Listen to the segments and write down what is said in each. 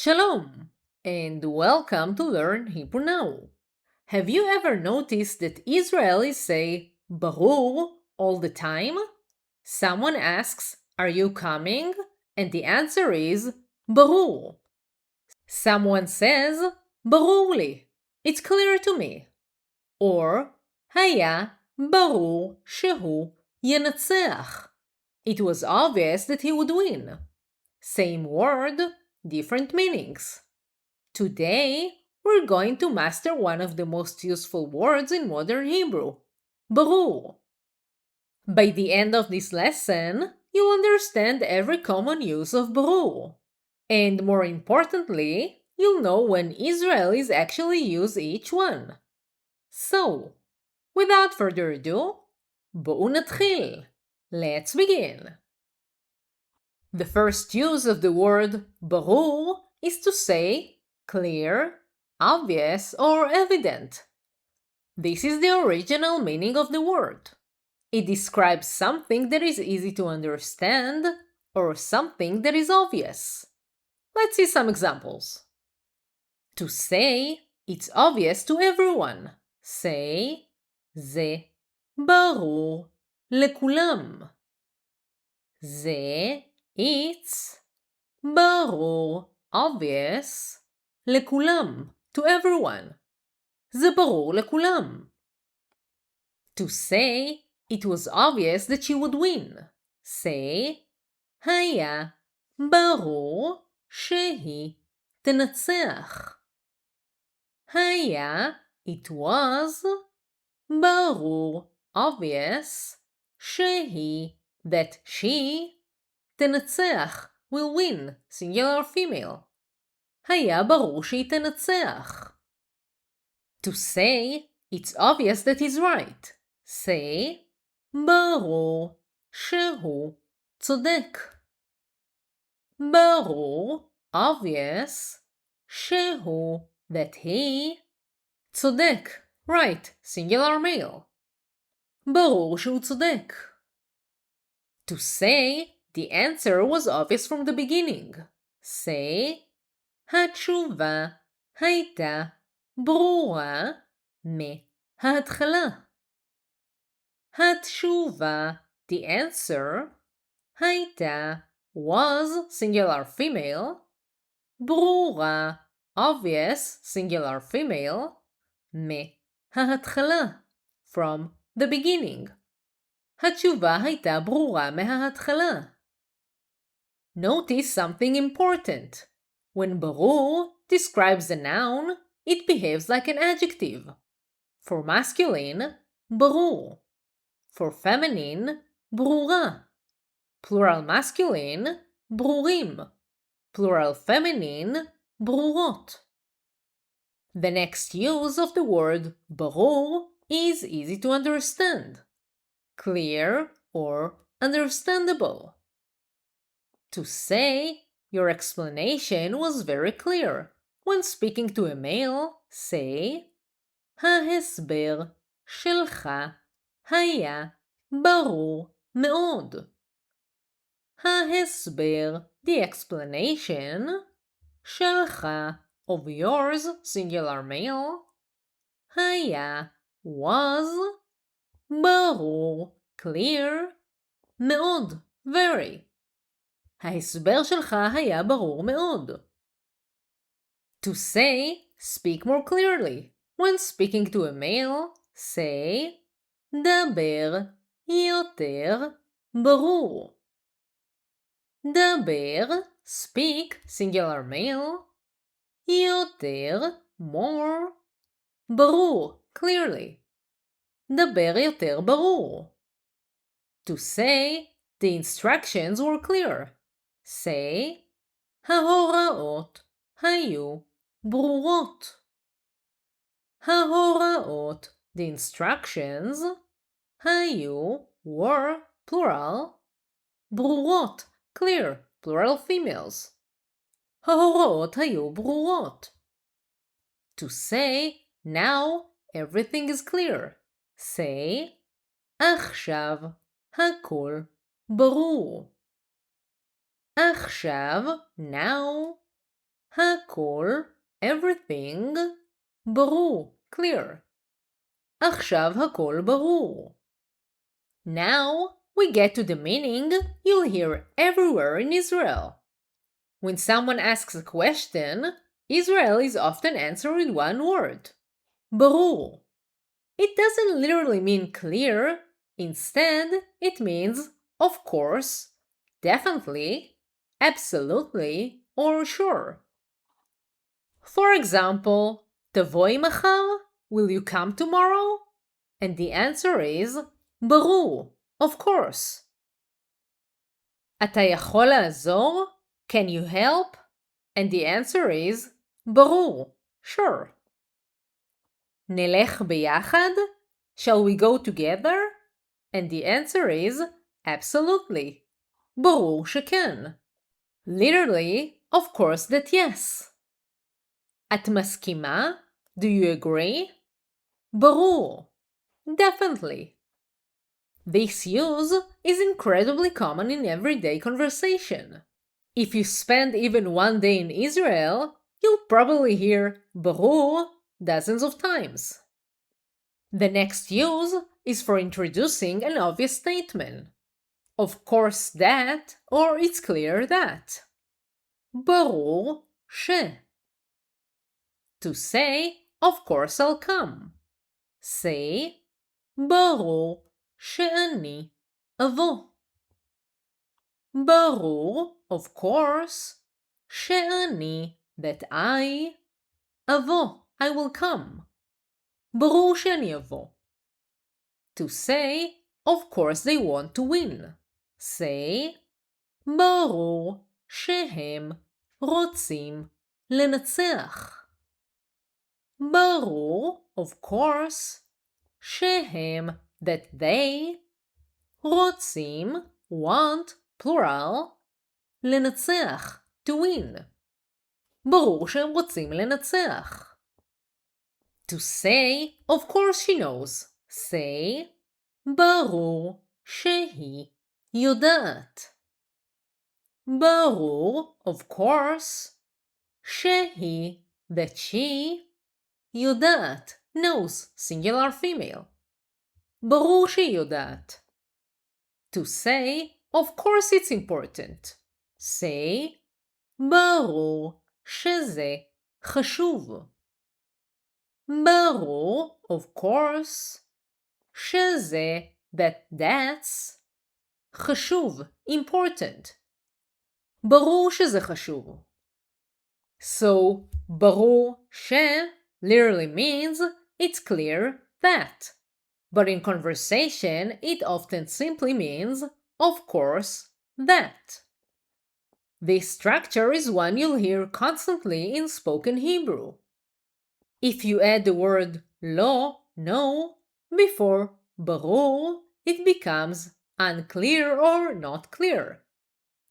Shalom, and welcome to Learn Hebrew Now. Have you ever noticed that Israelis say barur all the time? Someone asks, "Are you coming?" And the answer is barur. Someone says, "ברור לי," it's clear to me. Or, היה ברור שהוא ינצח. It was obvious that he would win. Same word, different meanings. Today, we're going to master one of the most useful words in modern Hebrew, barur. By the end of this lesson, you'll understand every common use of barur. And more importantly, you'll know when Israelis actually use each one. So, without further ado, בואו נתחיל. Let's begin. The first use of the word barur is to say clear, obvious, or evident. This is the original meaning of the word. It describes something that is easy to understand or something that is obvious. Let's see some examples. To say, it's obvious to everyone. Say, זה ברור לכולם. זה, it's ברור, obvious, לכולם, to everyone. זה ברור לכולם. To say, it was obvious that she would win. Say, היה ברור שהיא תנצח. היה, it was, ברור, obvious, שהיא, that she, תנצח, will win, singular female. היה ברור שהיא תנצח. To say, it's obvious that he's right. Say, ברור שהוא צודק. ברור, obvious, שהוא, that he, צודק, right, singular male. ברור שהוא צודק. To say, the answer was obvious from the beginning. Say, התשובה הייתה ברורה מההתחלה. התשובה, the answer, הייתה, was, singular female, ברורה, obvious, singular female, מההתחלה, from the beginning. התשובה הייתה ברורה מההתחלה. Notice something important. When barur describes a noun, it behaves like an adjective. For masculine, ברור. For feminine, ברורה. Plural masculine, ברורים. Plural feminine, ברורות. The next use of the word barur is easy to understand. Clear or understandable. To say, your explanation was very clear. When speaking to a male, say, ההסבר שלך היה ברור מאוד. ההסבר, the explanation, שלך, of yours, singular male, היה, was, ברור, clear, מאוד, very. ההסבר שלך היה ברור מאוד. To say, speak more clearly. When speaking to a male, say, דבר יותר ברור. דבר, speak, singular male, יותר, more, ברור, clearly. דבר יותר ברור. To say, the instructions were clear. Say, ההוראות היו ברורות. ההוראות, the instructions, היו, were, plural, ברורות, clear, plural females. ההוראות היו ברורות. To say, now everything is clear. Say, עכשיו הכל ברור. עכשיו, now, הכל, everything, ברור, clear. עכשיו הכל ברור. Now we get to the meaning you'll hear everywhere in Israel. When someone asks a question, Israelis often answer with one word, ברור. It doesn't literally mean clear, instead it means of course, definitely, absolutely, or sure. For example, תבואי מחר? Will you come tomorrow? And the answer is ברור, of course. אתה יכול לעזור? Can you help? And the answer is ברור, sure. נלך ביחד? Shall we go together? And the answer is absolutely. ברור שכן. Literally, of course that yes. את מסכימה? Do you agree? ברור. Definitely. This use is incredibly common in everyday conversation. If you spend even one day in Israel, you'll probably hear ברור dozens of times. The next use is for introducing an obvious statement. Of course that, or it's clear that. ברור ש. To say, of course I'll come. Say, ברור שאני אבוא. ברור, of course, שאני, that I, אבוא, I will come. ברור שאני אבוא. To say, of course they want to win. Say, ברור שהם רוצים לנצח. ברור, of course, שהם, that they, רוצים, want, plural, לנצח, to win. ברור שהם רוצים לנצח. To say, of course she knows. Say, ברור שהיא יודעת. ברור, of course, שהיא, that she, יודעת, knows, singular female. ברור שהיא יודעת. To say, of course it's important. Say, ברור שזה חשוב. ברור, of course, שזה, that's, חשוב, important. ברור שזה חשוב. So, ברור ש literally means it's clear that. But in conversation, it often simply means, of course, that. This structure is one you'll hear constantly in spoken Hebrew. If you add the word לא, no, before ברור, it becomes unclear or not clear.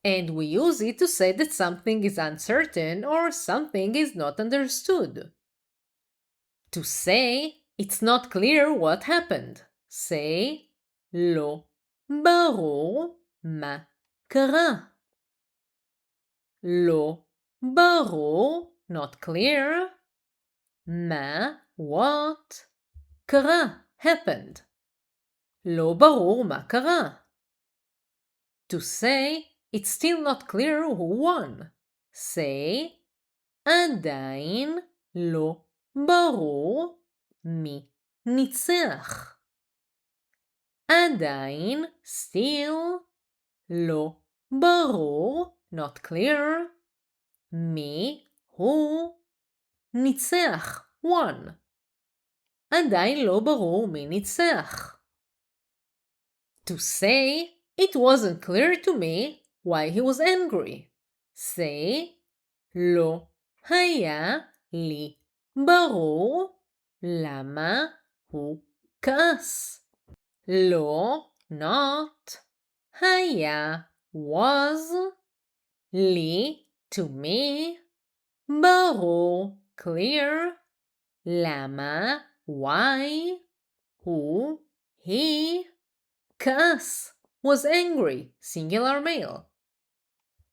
And we use it to say that something is uncertain or something is not understood. To say, it's not clear what happened. Say, לא ברור מה קרה. לא ברור, not clear, מה, what, קרה, happened. לא ברור מה קרה. To say, it's still not clear who won. Say, עדיין לא ברור מי ניצח. עדיין, still, לא ברור, not clear, מי הוא ניצח, won. עדיין לא ברור מי ניצח. To say, it wasn't clear to me why he was angry. Say, לא היה לי ברור למה הוא כעס. לא, not, היה, was, לי, to me, ברור, clear, למה, why, הוא, he, כעס, was angry, singular male.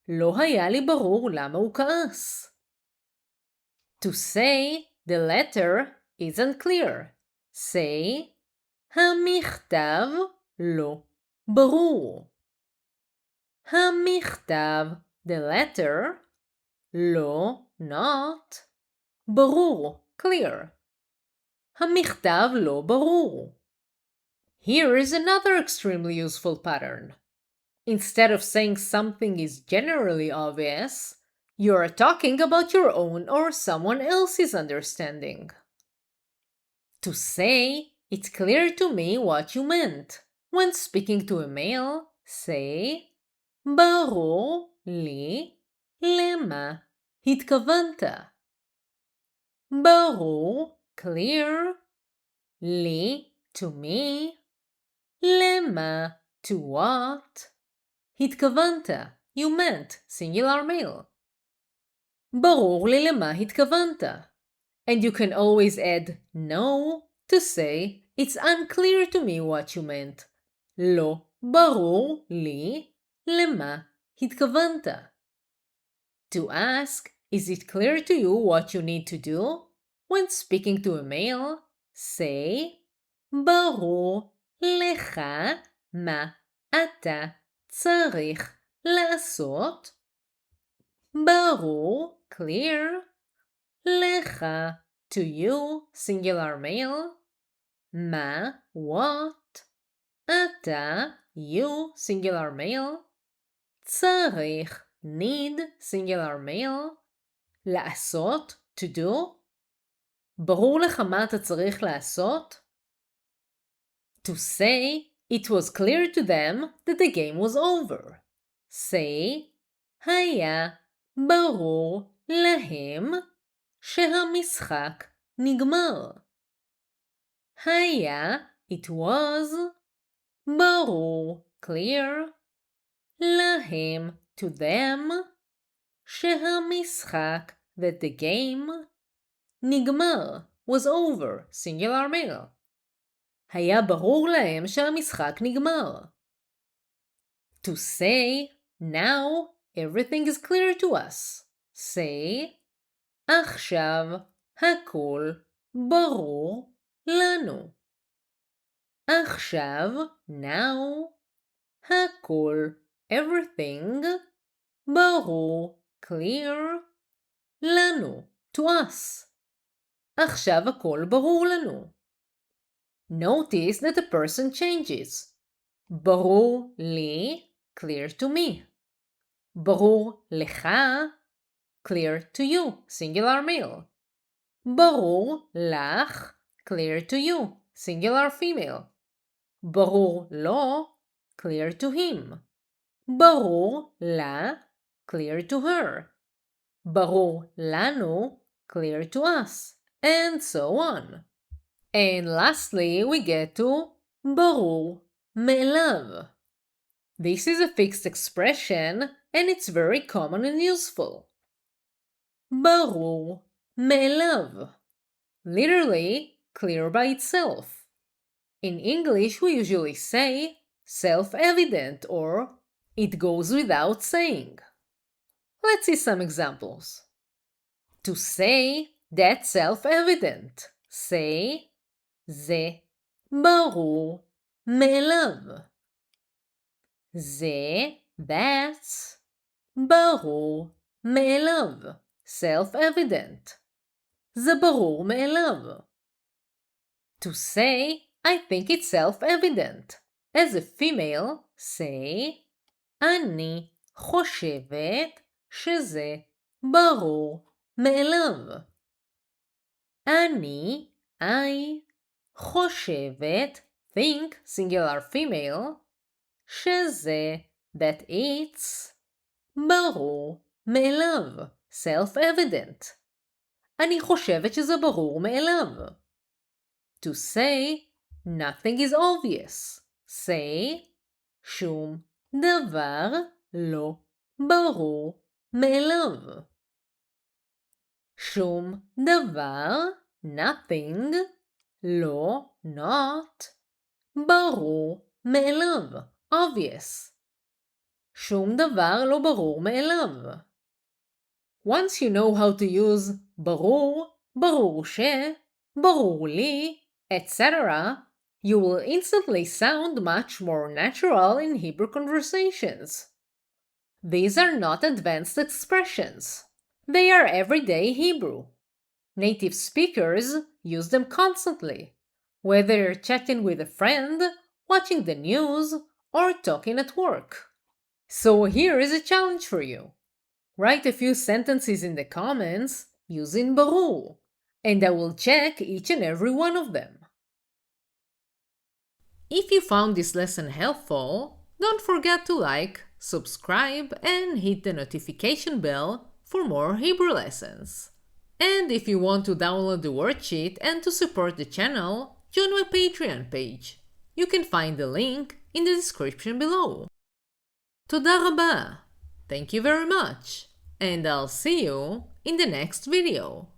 לא היה לי ברור למה הוא כעס. To say the letter isn't clear, say המכתב לא ברור. המכתב, the letter, לא, not, ברור, clear. המכתב לא ברור. Here is another extremely useful pattern. Instead of saying something is generally obvious, you are talking about your own or someone else's understanding. To say, it's clear to me what you meant. When speaking to a male, say, ברור לי למה התכוונת. ברור, clear, לי, to me, למה, to what, התכוונת, you meant, singular male. ברור לי למה התכוונת. And you can always add no to say it's unclear to me what you meant. לא ברור לי למה התכוונת. To ask, is it clear to you what you need to do? When speaking to a male, say ברור לך מה אתה צריך לעשות. ברור, clear, לך, to you, singular male, מה, what, אתה, you, singular male, צריך, need, singular male, לעשות, to do, ברור לך מה אתה צריך לעשות? To say, it was clear to them that the game was over. Say, היה ברור להם שהמשחק נגמר. היה, it was, ברור, clear, להם, to them, שהמשחק, that the game, נגמר, was over, singular male. היה ברור להם שהמשחק נגמר. To say, now, everything is clear to us. Say, עכשיו, הכל, ברור, לנו. עכשיו, now, הכל, everything, ברור, clear, לנו, to us. עכשיו הכל ברור לנו. Notice that the person changes. ברור לי, clear to me. ברור לך, clear to you, singular male. ברור לך, clear to you, singular female. ברור לו, clear to him. ברור לה, clear to her. ברור לנו, clear to us, and so on. And lastly, we get to ברור מאליו. This is a fixed expression, and it's very common and useful. ברור מאליו. Literally, clear by itself. In English, we usually say self-evident or it goes without saying. Let's see some examples. To say, that's self-evident. Say, זה ברור מאליו. זה, that's, ברור מאליו. Self-evident. זה ברור מאליו. To say, I think it's self-evident. As a female, say, אני חושבת שזה ברור מאליו. אני, I, חושבת, think, singular female, שזה, that it's, ברור מאליו, self-evident. אני חושבת שזה ברור מאליו. To say, nothing is obvious. Say, שום דבר לא ברור מאליו. שום דבר, nothing, לא, not, ברור מאליו, obvious. שום דבר לא ברור מאליו. Once you know how to use ברור, ברור ש, ברור לי, etc., you will instantly sound much more natural in Hebrew conversations. These are not advanced expressions. They are everyday Hebrew. Native speakers use them constantly, whether you're chatting with a friend, watching the news, or talking at work. So here is a challenge for you. Write a few sentences in the comments using barur, and I will check each and every one of them. If you found this lesson helpful, don't forget to like, subscribe, and hit the notification bell for more Hebrew lessons. And if you want to download the worksheet and to support the channel, join my Patreon page. You can find the link in the description below. תודה רבה. Thank you very much. And I'll see you in the next video.